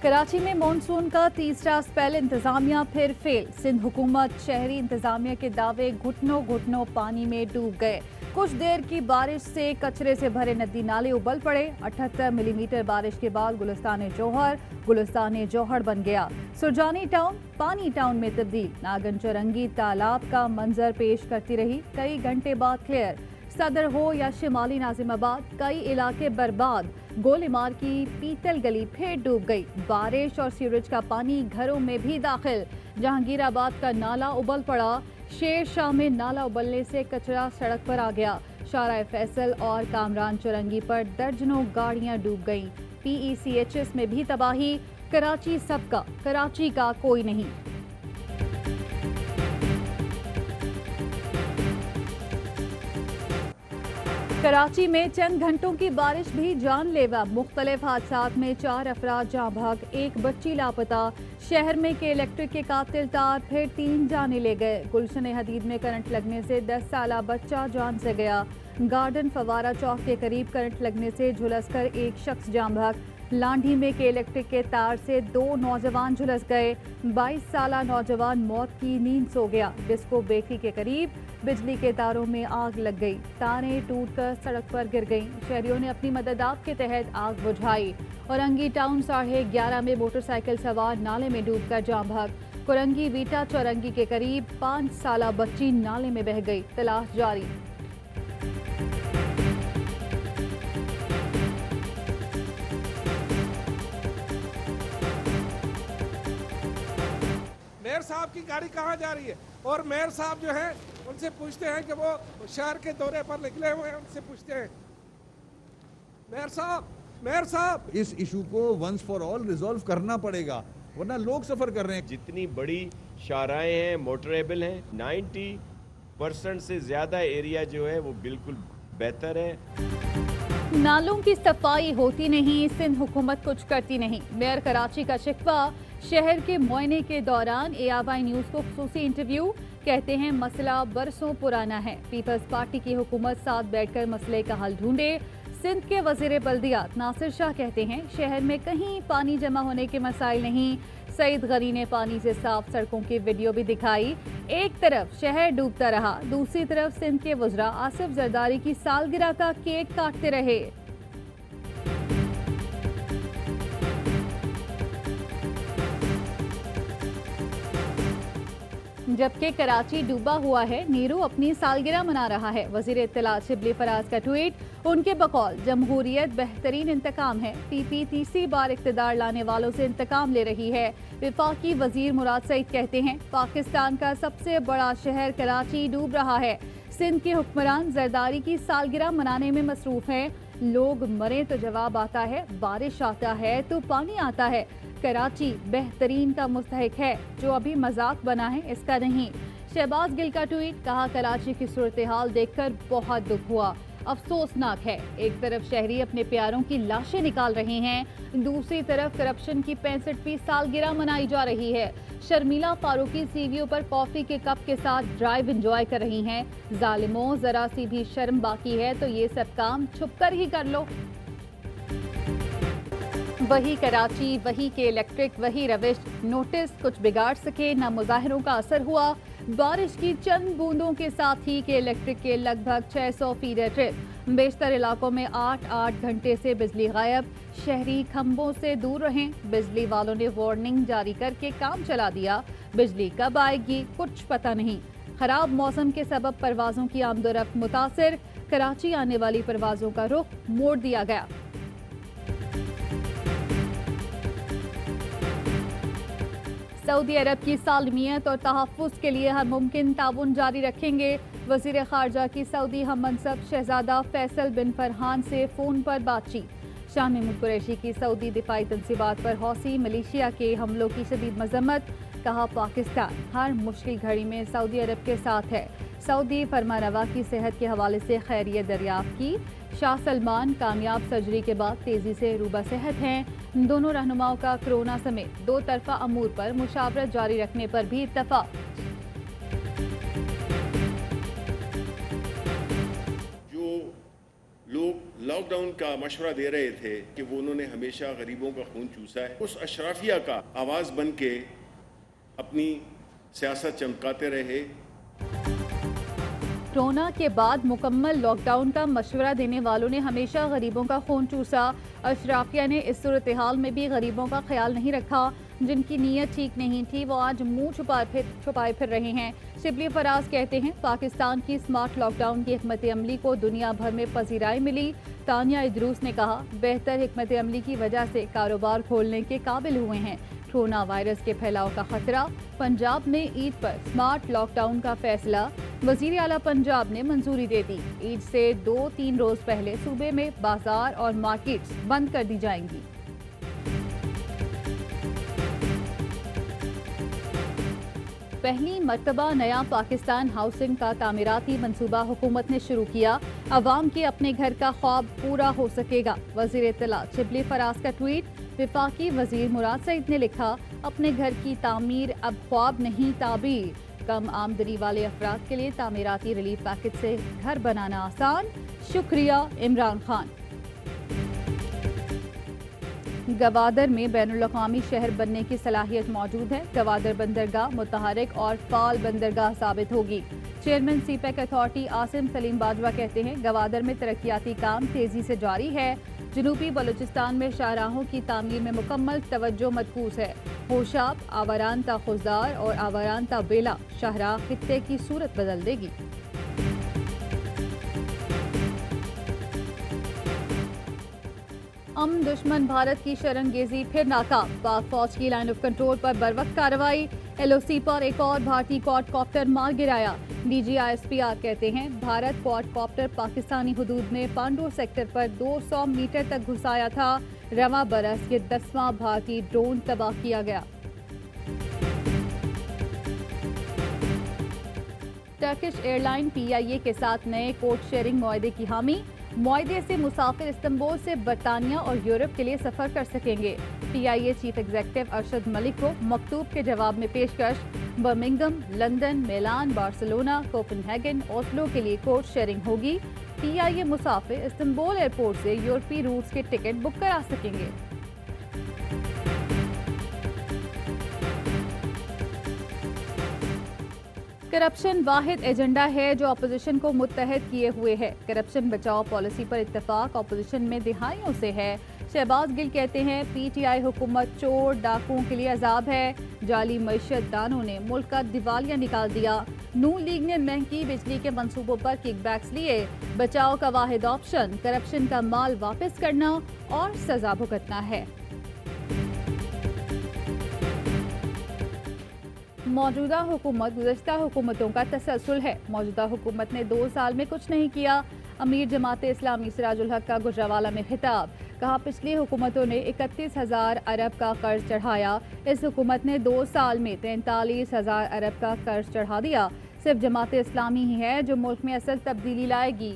कराची में मानसून का तीसरा स्पेल, इंतजामिया फिर फेल। सिंध हुकूमत शहरी इंतजामिया के दावे घुटनों घुटनों पानी में डूब गए। कुछ देर की बारिश से कचरे से भरे नदी नाले उबल पड़े। 78 मिलीमीटर बारिश के बाद गुलिस्तान जौहर बन गया। सुरजानी टाउन पानी टाउन में तब्दील। नागन चौरंगी तालाब का मंजर पेश करती रही। कई घंटे बाद क्लियर। सदर हो या शिमाली नाजिमाबाद, कई इलाके बर्बाद। गोलीमार की पीतल गली फिर डूब गई। बारिश और सीवरेज का पानी घरों में भी दाखिल। जहांगीराबाद का नाला उबल पड़ा। शेर शाह में नाला उबलने से कचरा सड़क पर आ गया। शाहराह फैसल और कामरान चौरंगी पर दर्जनों गाड़ियां डूब गईं। PECHS में भी तबाही। कराची सबका, कराची का कोई नहीं। कराची में चंद घंटों की बारिश भी जानलेवा। मुख्तलिफ हादसात में 4 अफराद जाँ भाग, 1 बच्ची लापता। शहर में के इलेक्ट्रिक के कातिल तार, फिर 3 जाने ले गए। गुलशन हदीद में करंट लगने से 10 साला बच्चा जान से गया। गार्डन फवारा चौक के करीब करंट लगने से झुलसकर 1 शख्स जाँ भाग। लांढी में के इलेक्ट्रिक के तार से 2 नौजवान झुलस गए। 22 साला नौजवान मौत की नींद सो गया। डिस्को बेकरी के करीब बिजली के तारों में आग लग गई। तारें टूटकर सड़क पर गिर गईं। शहरियों ने अपनी मदद आप के तहत आग बुझाई। औरंगी टाउन 11:30 में मोटरसाइकिल सवार नाले में डूबकर जाँ भाग। कुरंगी वीटा चौरंगी के करीब 5 साला बच्ची नाले में बह गई। तलाश जारी। मेयर साहब की गाड़ी कहाँ जा रही है? और मेयर साहब जो है उनसे पूछते हैं कि वो शहर के दौरे पर निकले हुए हैं, उनसे पूछते हैं मेयर साहब इस इशू को वंस फॉर ऑल रिजॉल्व करना पड़ेगा, वरना लोग सफर कर रहे हैं। जितनी बड़ी शाहराएं हैं मोटरेबल हैं, 90% से ज्यादा एरिया जो है वो बिल्कुल बेहतर है। नालों की सफाई होती नहीं, सिंध हुकूमत कुछ करती नहीं। मेयर कराची का शिकवा। शहर के मुआयने के दौरान ARY न्यूज को खुसूसी इंटरव्यू। कहते हैं मसला बरसों पुराना है। पीपल्स पार्टी की हुकूमत साथ बैठकर मसले का हल ढूंढे। सिंध के वजीर बल्दियात नासिर शाह कहते हैं शहर में कहीं पानी जमा होने के मसाइल नहीं। सईद गनी ने पानी से साफ सड़कों की वीडियो भी दिखाई। एक तरफ शहर डूबता रहा, दूसरी तरफ सिंध के वज़रा आसिफ जरदारी की सालगिरह का केक काटते रहे। जबकि कराची डूबा हुआ है, नीरू अपनी सालगिरह मना रहा है। वजीर इत्तलात शिबली फराज का ट्वीट। उनके बकौल जमहूरियत बेहतरीन इंतकाम है। PP तीसरी बार इख्तिदार लाने वालों से इंतकाम ले रही है। विफाकी वजीर मुराद सईद कहते हैं पाकिस्तान का सबसे बड़ा शहर कराची डूब रहा है। सिंध के हुक्मरान जरदारी की सालगिरह मनाने में मसरूफ हैं। लोग मरे तो जवाब आता है, बारिश आता है तो पानी आता है। कराची बेहतरीन का मुस्तहिक है, जो अभी मजाक बना है इसका नहीं। शहबाज गिल का ट्वीट। कहा कराची की सूरत हाल देखकर बहुत दुख हुआ, अफसोसनाक है। एक तरफ शहरी अपने प्यारों की लाशें निकाल रहे हैं, दूसरी तरफ करप्शन की 65वीं सालगिरह मनाई जा रही है। शर्मिला फारूकी सीवीओ पर कॉफी के कप के साथ ड्राइव एंजॉय कर रही हैं। जालिमों, जरा सी भी शर्म बाकी है तो ये सब काम छुपकर ही कर लो। वही कराची, वही के इलेक्ट्रिक, वही रविश। नोटिस कुछ बिगाड़ सके न, मुजाहिरों का असर हुआ। बारिश की चंद बूंदों के साथ ही के इलेक्ट्रिक के लगभग 600 फीडर ट्रिप। बेशतर इलाकों में 8-8 घंटे से बिजली गायब। शहरी खंभों से दूर रहें। बिजली वालों ने वार्निंग जारी करके काम चला दिया। बिजली कब आएगी कुछ पता नहीं। खराब मौसम के सबब परवाजों की आमदोरफ्त मुतासिर। कराची आने वाली परवाजों का रुख मोड़ दिया गया। सऊदी अरब की सालमियत और तहफ़्फ़ुज़ के लिए हर मुमकिन ताउन जारी रखेंगे। वज़ीर ख़ारजा की सऊदी हम मनसब शहज़ादा फैसल बिन फरहान से फ़ोन पर बातचीत। शाह महमूद कुरैशी की सऊदी दिफाई तंसीबात पर हौसी। मलेशिया के हमलों की शदीद मज़म्मत। कहा पाकिस्तान हर मुश्किल घड़ी में सऊदी अरब के साथ है। सऊदी फरमानवा की सेहत के हवाले से खैरियत दरियाफ्त की। शाह सलमान कामयाब सर्जरी के बाद तेजी से रूबा सेहत हैं। दोनों रहनुमाओं का कोरोना समेत 2 तरफा अमूर पर मुशावरत जारी रखने पर भी इत्तफाक। जो लोग लॉकडाउन لاؤن کا مشورہ دے رہے تھے کہ وہ انہوں نے ہمیشہ غریبوں کا خون چوسا ہے، اس اشرافیہ کا آواز بن کے اپنی سیاست چمکاتے رہے۔ کورونا کے بعد مکمل لاک ڈاؤن کا مشورہ دینے والوں نے ہمیشہ غریبوں کا خون چوسا۔ اشرافیہ نے اس صورتحال میں بھی غریبوں کا خیال نہیں رکھا۔ جن کی نیت ٹھیک نہیں تھی وہ آج منہ چھپائے پھر رہے ہیں۔ شبلی فراز کہتے ہیں پاکستان کی سمارٹ لاک ڈاؤن کی حکمت عملی کو دنیا بھر میں پذیرائی ملی۔ تانیہ ادروس نے کہا بہتر حکمت عملی کی وجہ سے کاروبار کھولنے کے قابل ہوئے ہیں۔ کورونا وائرس کے پھیلاؤ کا خطرہ، پنجاب میں عید پر سمارٹ لاک ڈاؤن کا فیصلہ، وزیر اعلیٰ پنجاب نے منظوری دے دی۔ عید سے 2-3 روز پہلے صوبے میں بازار اور مارکیٹس بند کر دی جائیں گی۔ پہلی مرتبہ نیا پاکستان ہاؤسنگ کا تعمیراتی منصوبہ حکومت نے شروع کیا۔ عوام کے اپنے گھر کا خواب پورا ہو سکے گا، وزیر اطلاعات شبلی فراز کا ٹویٹ۔ وفاقی وزیر مراد سعید نے لکھا اپنے گھر کی تعمیر اب خواب نہیں تعبیر۔ کم آمدنی والے افراد کے لیے تعمیراتی ریلیف پیکج سے گھر بنانا آسان، شکریہ عمران خان۔ گوادر میں بین الاقوامی شہر بننے کی صلاحیت موجود ہے۔ گوادر بندرگاہ متحرک اور فعال بندرگاہ ثابت ہوگی۔ Chairman CPEC authority Asim Saleem Bajwa کہتے ہیں گوادر میں ترقیاتی کام تیزی سے جاری ہے۔ جنوبی بلوچستان میں شاہراہوں کی تعمیر میں مکمل توجہ مرکوز ہے۔ ہوشاب، آوران تا خزدار اور آوران تا بیلا شاہراہ خطے کی صورت بدل دے گی۔ دشمن بھارت کی شرنگیزی پھر ناکام، پاک فوج کی لائن آف کنٹرول پر بروقت کارروائی، ایل او سی پر ایک اور بھارتی کوڈ کاپٹر مار گرایا۔ D G I S P R کہتے ہیں بھارت کوڈ کاپٹر پاکستانی حدود میں پانڈو سیکٹر پر 200 میٹر تک گھسایا تھا۔ رواں برس یہ 10واں بھارتی ڈرون تباہ کیا گیا۔ ٹرکش ایئر لائن پی آئی اے کے ساتھ نئے کوڈ شیئرنگ معاہدے کی حامی، معاہدے سے مسافر استنبول سے برطانیہ اور یورپ کے لیے سفر کر سکیں گے۔ پی آئی اے چیف ایگزیکٹو ارشد ملک کو مکتوب کے جواب میں پیشکش، برمنگھم، لندن، میلان، بارسلونا، کوپن ہیگن، اوسلو کے لیے کوڈ شیئرنگ ہوگی۔ پی آئی اے مسافر استنبول ایئرپورٹ سے یورپی روٹس کے ٹکٹ بک کرا سکیں گے۔ کرپشن واحد ایجنڈا ہے جو اپوزیشن کو متحد کیے ہوئے ہے۔ کرپشن بچاؤ پالیسی پر اتفاق اپوزیشن میں دہائیوں سے ہے۔ شہباز گل کہتے ہیں پی ٹی آئی حکومت چور ڈاکوؤں کے لیے عذاب ہے۔ جعلی معیشت دانوں نے ملک کا دیوالیہ نکال دیا۔ نون لیگ نے مہنگی بجلی کے منصوبوں پر کک بیکس لیے۔ بچاؤ کا واحد آپشن کرپشن کا مال واپس کرنا اور سزا بھگتنا ہے۔ موجودہ حکومت گزشتہ حکومتوں کا تسلسل ہے۔ موجودہ حکومت نے 2 سال میں کچھ نہیں کیا۔ امیر جماعت اسلامی سراج الحق کا گجرانوالہ میں خطاب، کہا پچھلی حکومتوں نے 31,000 ارب کا قرض چڑھایا، اس حکومت نے 2 سال میں 43,000 ارب کا قرض چڑھا دیا۔ صرف جماعت اسلامی ہی ہے جو ملک میں اصل تبدیلی لائے گی۔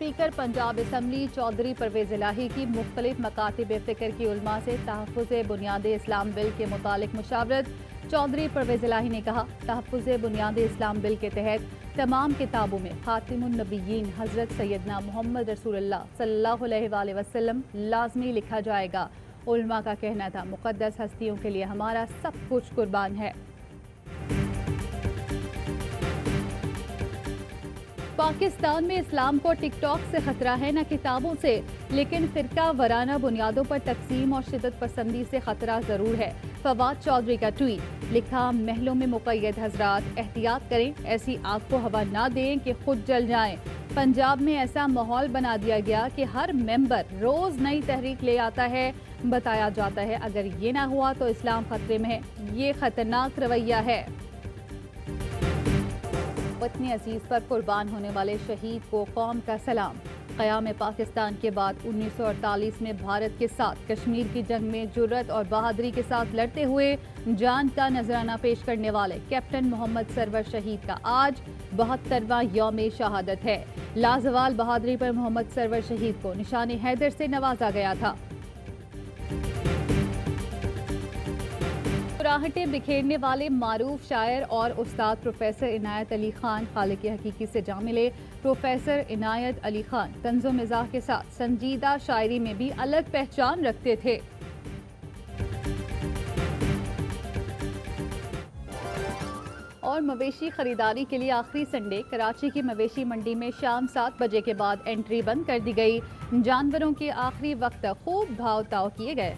اسپیکر پنجاب اسمبلی چودھری پرویز الہی کی مختلف مکاتب فکر کی علماء سے تحفظ بنیاد اسلام بل کے متعلق مشاورت۔ چودھری پرویز الہی نے کہا تحفظ بنیاد اسلام بل کے تحت تمام کتابوں میں خاتم النبیین حضرت سیدنا محمد رسول اللہ صلی اللہ علیہ وآلہ وسلم لازمی لکھا جائے گا۔ علماء کا کہنا تھا مقدس ہستیوں کے لیے ہمارا سب کچھ قربان ہے۔ پاکستان میں اسلام کو ٹک ٹاک سے خطرہ ہے نہ کتابوں سے، لیکن فرقہ وارانہ بنیادوں پر تقسیم اور شدت پسندی سے خطرہ ضرور ہے۔ فواد چودھری کا ٹویٹ، لکھا محلوں میں مقید حضرات احتیاط کریں، ایسی آگ کو ہوا نہ دیں کہ خود جل جائیں۔ پنجاب میں ایسا ماحول بنا دیا گیا کہ ہر ممبر روز نئی تحریک لے آتا ہے، بتایا جاتا ہے اگر یہ نہ ہوا تو اسلام خطرے میں ہے۔ یہ خطرناک رویہ ہے۔ وطن عزیز پر قربان ہونے والے شہید کو قوم کا سلام۔ قیام پاکستان کے بعد 1948 میں بھارت کے ساتھ کشمیر کی جنگ میں جرأت اور بہادری کے ساتھ لڑتے ہوئے جان کا نذرانہ پیش کرنے والے کیپٹن محمد سرور شہید کا آج 72واں یوم شہادت ہے۔ لازوال بہادری پر محمد سرور شہید کو نشان حیدر سے نوازا گیا تھا۔ मुस्कुराहटें बिखेरने वाले मारूफ शायर और उस्ताद प्रोफेसर इनायत अली खान खालिक हकीकी से जा मिले। प्रोफेसर इनायत अली खान तंज़ो मिज़ाह के साथ संजीदा शायरी में भी अलग पहचान रखते थे। और मवेशी खरीदारी के लिए आखिरी संडे कराची की मवेशी मंडी में शाम 7 बजे के बाद एंट्री बंद कर दी गई। जानवरों के आखिरी वक्त खूब भाव ताव किए गए।